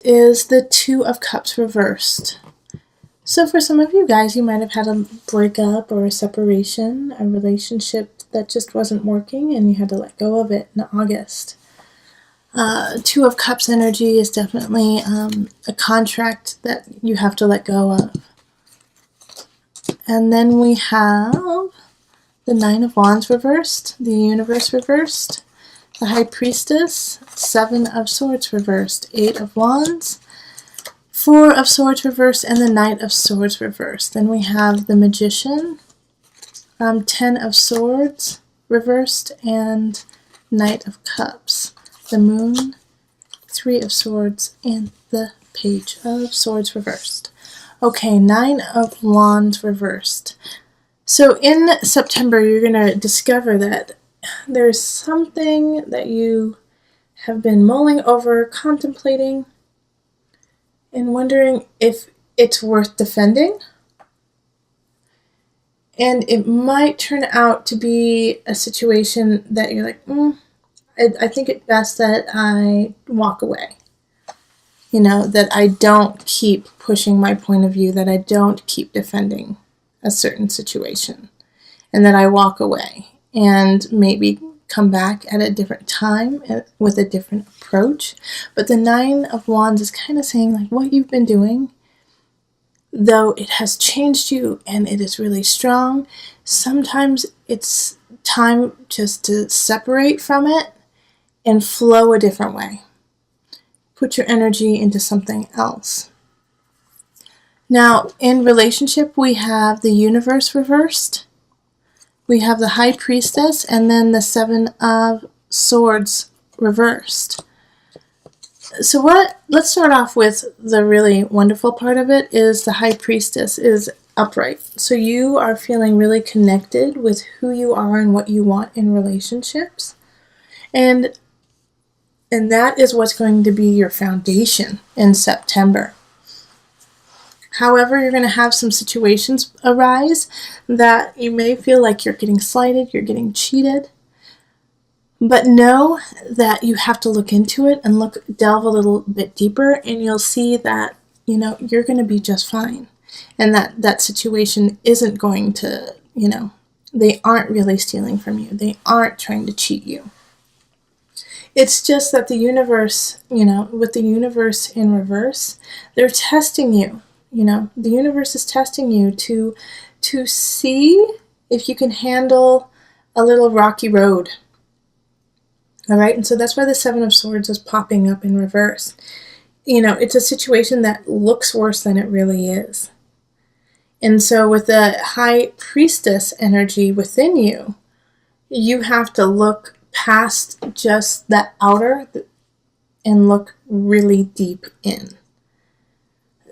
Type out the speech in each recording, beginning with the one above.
is the Two of Cups reversed. So for some of you guys, you might have had a breakup or a separation, a relationship that just wasn't working and you had to let go of it in August. Two of Cups energy is definitely a contract that you have to let go of. And then we have the Nine of Wands reversed, the Universe reversed, the High Priestess, Seven of Swords reversed, Eight of Wands, Four of Swords reversed, and the Knight of Swords reversed. Then we have the Magician, Ten of Swords reversed, and Knight of Cups, the Moon, Three of Swords, and the Page of Swords reversed. Okay, Nine of Wands reversed. So in September, you're going to discover that there's something that you have been mulling over, contemplating, and wondering if it's worth defending. And it might turn out to be a situation that you're like, I think it's best that I walk away. You know, that I don't keep pushing my point of view, that I don't keep defending a certain situation, and that I walk away and maybe come back at a different time with a different approach. But the Nine of Wands is kind of saying, like, what you've been doing, though it has changed you and it is really strong, sometimes it's time just to separate from it and flow a different way. Put your energy into something else. Now, in relationship, we have the Universe reversed, we have the High Priestess, and then the Seven of Swords reversed. So let's start off with the really wonderful part of it is the High Priestess is upright. So you are feeling really connected with who you are and what you want in relationships. And that is what's going to be your foundation in September. However, you're going to have some situations arise that you may feel like you're getting slighted, you're getting cheated. But know that you have to look into it and delve a little bit deeper, and you'll see that, you know, you're going to be just fine. And that situation isn't going to, you know, they aren't really stealing from you. They aren't trying to cheat you. It's just that the universe, you know, with the universe in reverse, they're testing you. You know, the universe is testing you to see if you can handle a little rocky road. All right, and so that's why the Seven of Swords is popping up in reverse. You know, it's a situation that looks worse than it really is. And so with the High Priestess energy within you, you have to look past just the outer and look really deep in.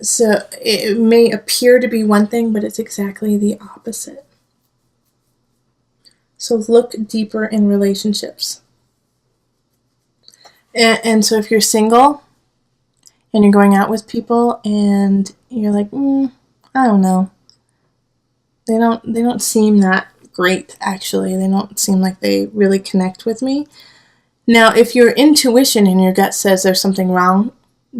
So it may appear to be one thing, but it's exactly the opposite. So look deeper in relationships. And so if you're single and you're going out with people and you're like, I don't know. They don't seem that great, actually. They don't seem like they really connect with me. Now, if your intuition in your gut says there's something wrong,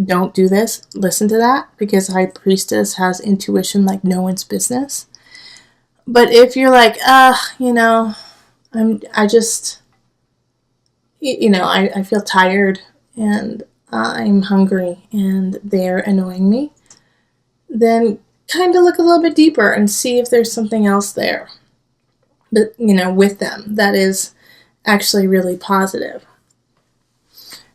don't do this. Listen to that, because High Priestess has intuition like no one's business. But if you're like, you know, I feel tired and I'm hungry and they're annoying me, then kind of look a little bit deeper and see if there's something else there, but, you know, with them that is actually really positive.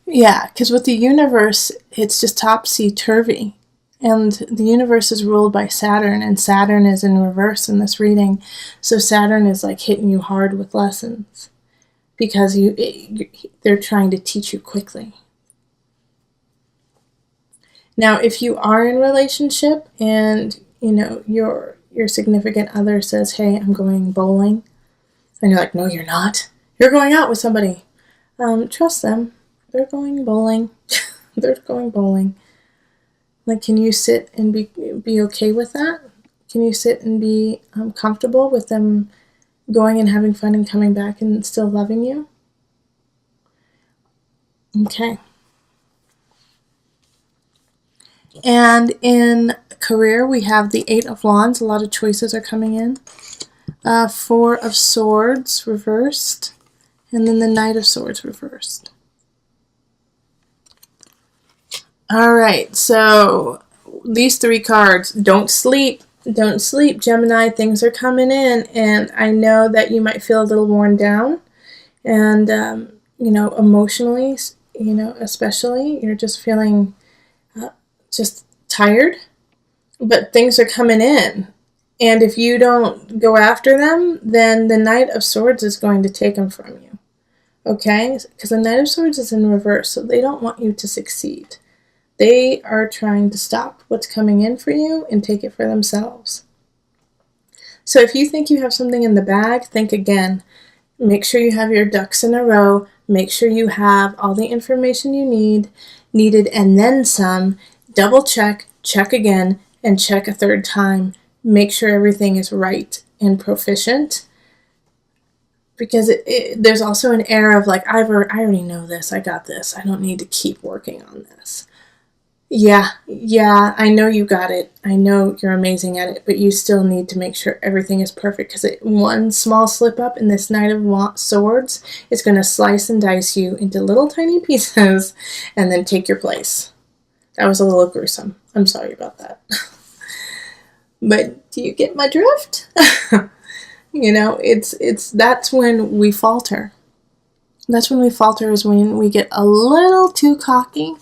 Yeah, because with the universe, it's just topsy-turvy. And the universe is ruled by Saturn, and Saturn is in reverse in this reading. So Saturn is like hitting you hard with lessons because they're trying to teach you quickly. Now, if you are in a relationship and, you know, your significant other says, hey, I'm going bowling, and you're like, no, you're not. You're going out with somebody. Trust them. They're going bowling. They're going bowling. Like, can you sit and be okay with that? Can you sit and be comfortable with them going and having fun and coming back and still loving you? Okay. And in career, we have the Eight of Wands. A lot of choices are coming in. Four of Swords reversed. And then the Knight of Swords reversed. All right, so these three cards, don't sleep. Don't sleep, Gemini. Things are coming in, and I know that you might feel a little worn down, and emotionally, especially, you're just feeling just tired. But things are coming in, and if you don't go after them, then the Knight of Swords is going to take them from you. Okay, because the Knight of Swords is in reverse, so they don't want you to succeed. They are trying to stop what's coming in for you and take it for themselves. So if you think you have something in the bag, think again. Make sure you have your ducks in a row. Make sure you have all the information you needed, and then some. Double check, check again, and check a third time. Make sure everything is right and proficient. Because there's also an air of like, I already know this. I got this. I don't need to keep working on this. Yeah, I know you got it. I know you're amazing at it, but you still need to make sure everything is perfect, because one small slip up in this Knight of Swords is going to slice and dice you into little tiny pieces and then take your place. That was a little gruesome. I'm sorry about that. But do you get my drift? That's when we falter. That's when we falter, is when we get a little too cocky.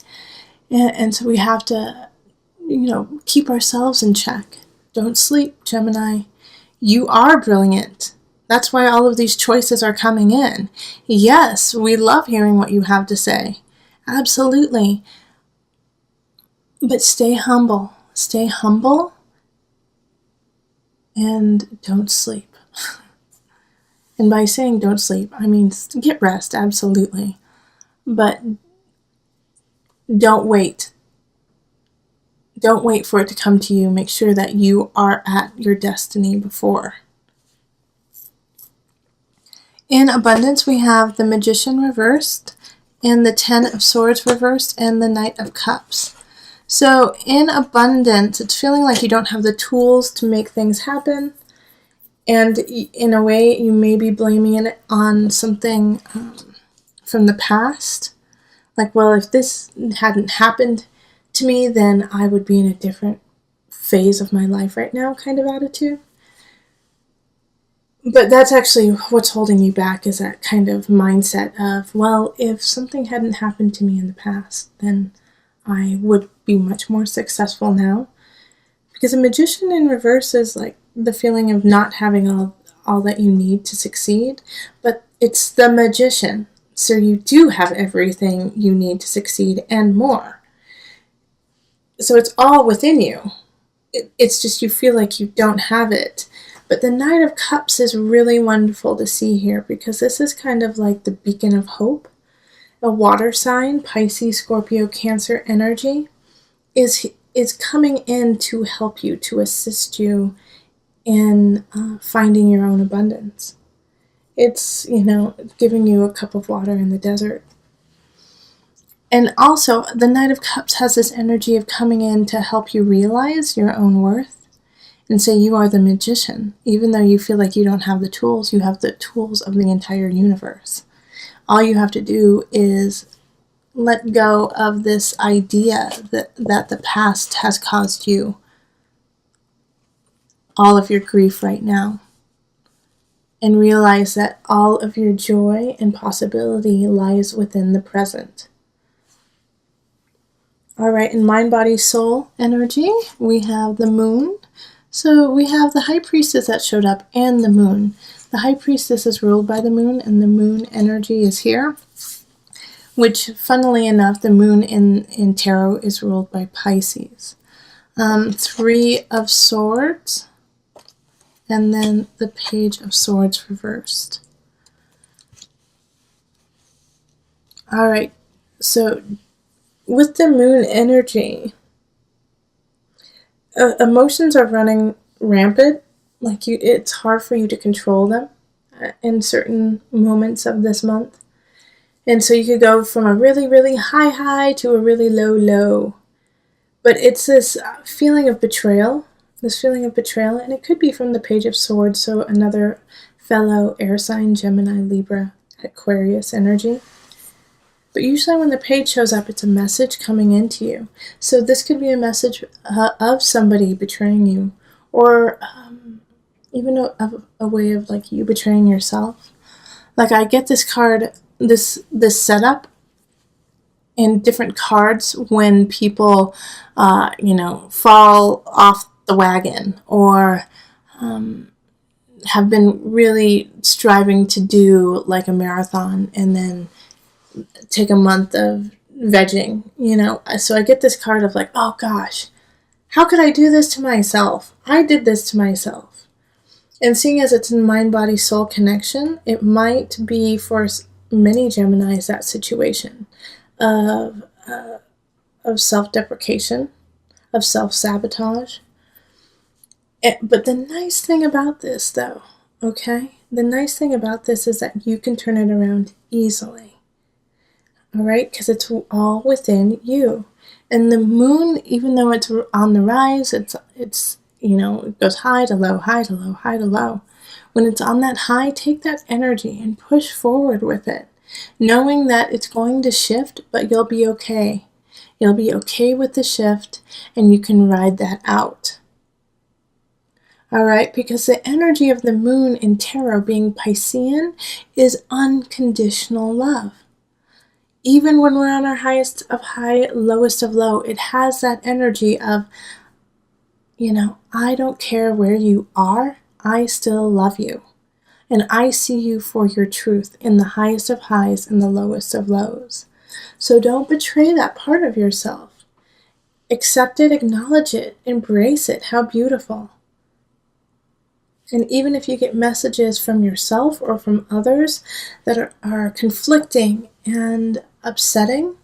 And so we have to, keep ourselves in check. Don't sleep, Gemini. You are brilliant. That's why all of these choices are coming in. Yes, we love hearing what you have to say. Absolutely. But stay humble. Stay humble. And don't sleep. And by saying don't sleep, I mean get rest, absolutely. But don't wait. Don't wait for it to come to you. Make sure that you are at your destiny before. In abundance, we have the Magician reversed, and the Ten of Swords reversed, and the Knight of Cups. So in abundance, it's feeling like you don't have the tools to make things happen. And in a way, you may be blaming it on something from the past. Like, well, if this hadn't happened to me, then I would be in a different phase of my life right now, kind of attitude. But that's actually what's holding you back, is that kind of mindset of, well, if something hadn't happened to me in the past, then I would be much more successful now. Because a Magician in reverse is like the feeling of not having all that you need to succeed, but it's the Magician. So you do have everything you need to succeed and more. So it's all within you. It's just you feel like you don't have it. But the Knight of Cups is really wonderful to see here, because this is kind of like the beacon of hope. A water sign, Pisces, Scorpio, Cancer energy is coming in to help you, to assist you in finding your own abundance. It's, giving you a cup of water in the desert. And also, the Knight of Cups has this energy of coming in to help you realize your own worth and say you are the magician. Even though you feel like you don't have the tools, you have the tools of the entire universe. All you have to do is let go of this idea that the past has caused you all of your grief right now, and realize that all of your joy and possibility lies within the present. All right, in mind, body, soul energy, we have the moon. So we have the High Priestess that showed up and the moon. The High Priestess is ruled by the moon, and the moon energy is here, which, funnily enough, the moon in tarot is ruled by Pisces. Three of Swords, and then the Page of Swords reversed. All right, so with the moon energy, emotions are running rampant. Like it's hard for you to control them in certain moments of this month. And so you could go from a really, really high to a really low. But it's this feeling of betrayal, and it could be from the Page of Swords, so another fellow air sign, Gemini, Libra, Aquarius energy. But usually when the page shows up, it's a message coming into you. So this could be a message of somebody betraying you, or even a way of like you betraying yourself. Like I get this card, this setup in different cards when people, fall off the wagon, or have been really striving to do like a marathon and then take a month of vegging, So I get this card of like, oh gosh, how could I do this to myself? I did this to myself. And seeing as it's a mind-body-soul connection, it might be for many Geminis that situation of self-deprecation, of self-sabotage. But the nice thing about this, though, okay? The nice thing about this is that you can turn it around easily. All right? Because it's all within you. And the moon, even though it's on the rise, it's it goes high to low, high to low, high to low. When it's on that high, take that energy and push forward with it, knowing that it's going to shift, but you'll be okay. You'll be okay with the shift, and you can ride that out. All right, because the energy of the moon in tarot being Piscean is unconditional love. Even when we're on our highest of high, lowest of low, it has that energy of, I don't care where you are, I still love you. And I see you for your truth in the highest of highs and the lowest of lows. So don't betray that part of yourself. Accept it, acknowledge it, embrace it. How beautiful. And even if you get messages from yourself or from others that are conflicting and upsetting,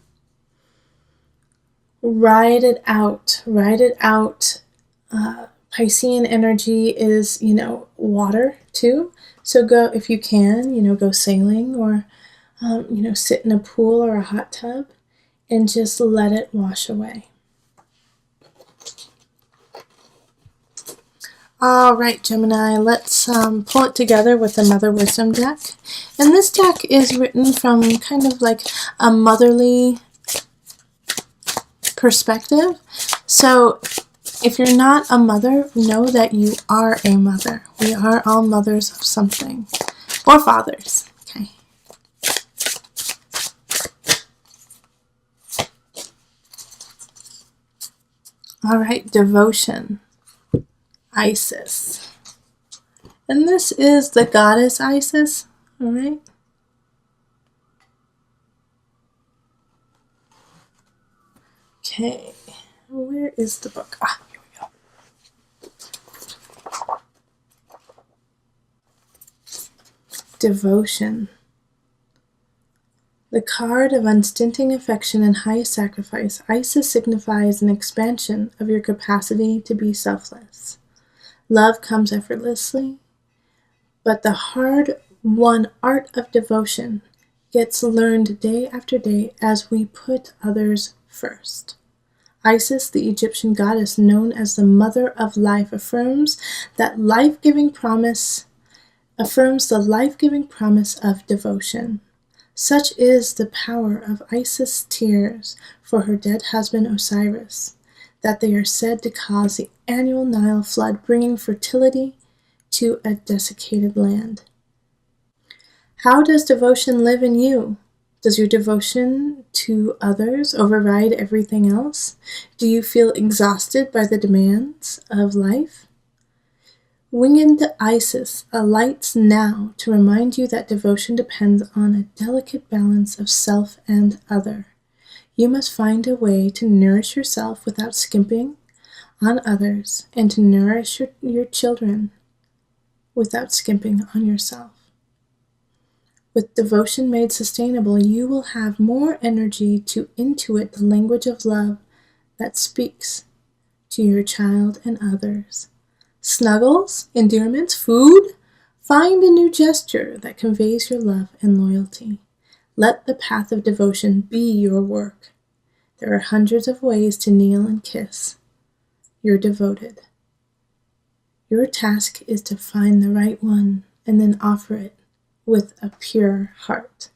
ride it out. Ride it out. Piscean energy is, water too. So go, if you can, go sailing, or, sit in a pool or a hot tub and just let it wash away. All right, Gemini, let's pull it together with the Mother Wisdom deck. And this deck is written from kind of like a motherly perspective. So if you're not a mother, know that you are a mother. We are all mothers of something. Or fathers. Okay. All right, devotion. Isis. And this is the goddess Isis. All right. Okay. Where is the book? Here we go. Devotion. The card of unstinting affection and high sacrifice, Isis signifies an expansion of your capacity to be selfless. Love comes effortlessly, but the hard-won art of devotion gets learned day after day as we put others first. Isis, the Egyptian goddess known as the Mother of Life, affirms the life-giving promise of devotion. Such is the power of Isis' tears for her dead husband Osiris, that they are said to cause the annual Nile flood, bringing fertility to a desiccated land. How does devotion live in you? Does your devotion to others override everything else? Do you feel exhausted by the demands of life? Winged Isis alights now to remind you that devotion depends on a delicate balance of self and other. You must find a way to nourish yourself without skimping on others, and to nourish your children without skimping on yourself. With devotion made sustainable, you will have more energy to intuit the language of love that speaks to your child and others. Snuggles, endearments, food, find a new gesture that conveys your love and loyalty. Let the path of devotion be your work. There are hundreds of ways to kneel and kiss. You're devoted. Your task is to find the right one and then offer it with a pure heart.